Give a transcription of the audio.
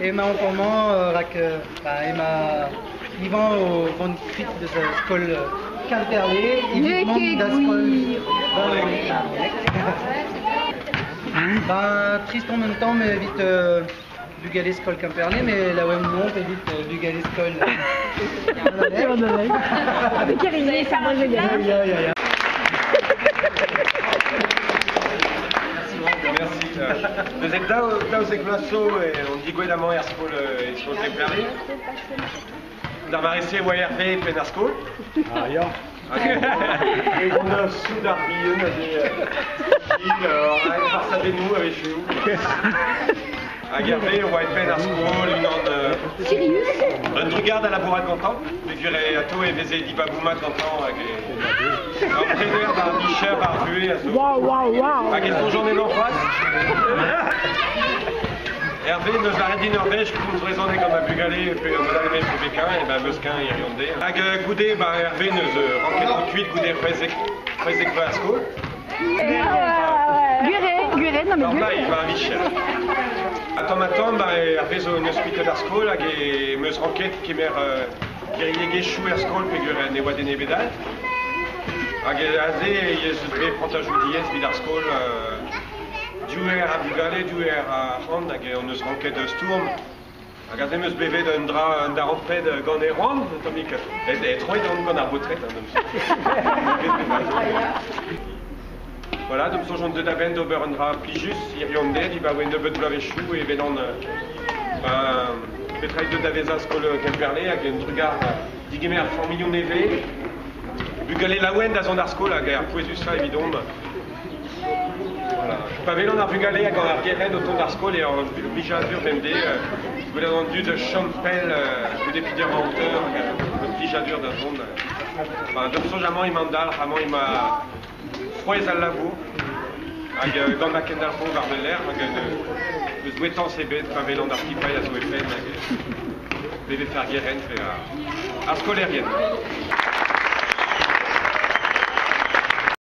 Ema en moment, Ema Ivan au grand crit de sa skol Quimperlé, évidemment da skol Ben triste en même temps, mais vite Bugalé skol Quimperlé, mais la web monte et vite Bugalé skol. Avec Karine, ça va génial. Merci. Nous êtes là aux Éclasso et on dit Guédamant et Skol et Skol Temperlé. Dans ma récit, WRP et Penasco. Ah, ja. Et on a sous d'Arbille, on a des par ça des nous avec chez nous. À Gervais, on va être Penasco, une Sirius. on regarde à la bourrade content, mais je dirais à toi et Vézé dit Babouma content. Entraîneur par Michel, par Vué, à tout. Waouh. À quelle journée d'en face. Hervé nous arrête d'une Norvège pour nous raisonner comme un Bugalé, et puis on va aller pour Béquin, et ben Meusquin et Riondé. Avec Goudé, Hervé nous rencontre tout de suite Goudé Frezek Vasco. Guéret, non mais Non, là, il va à Michel. Attends, Hervé nous hospite d'Arskol, et meus renquête qui mère guerrier chou Arskol, puis Guéret n'est pas des bédales. Avec Azé, il se fait prendre un joudier, puis d'Arskol. Duer à Bugalé, duer à Rond, on nous renquête de Sturm. Regardez, nous bébé d'un rampé de Gondéron, Tomique. Et trois dans la retraite. Voilà, donc ce genre de davent d'Oberendra Plijus, Irionde, du Bawen de Bedblavechou et Vénon. Le travail de Daveza Skol Kemperlé, avec un regard d'Iguemer à 100 millions d'évé. Bugalé Lawen d'Azon Arskol, avec un poésus ça, évidemment. Pavelon a Bugalé avec un guéret autour d'Arskol et en Bijadur Vendé, vous l'avez rendu de Champel, vous député renteur, le Bijadur d'un monde. Enfin, de jamant il mandal, ramon il m'a froise à labo, avec dans la Kendarpo vers de l'air, avec le souhaitant CB de Pavelon d'Arkipaï à Zouéfen, avec bébé faire guéret, Arskol et rien.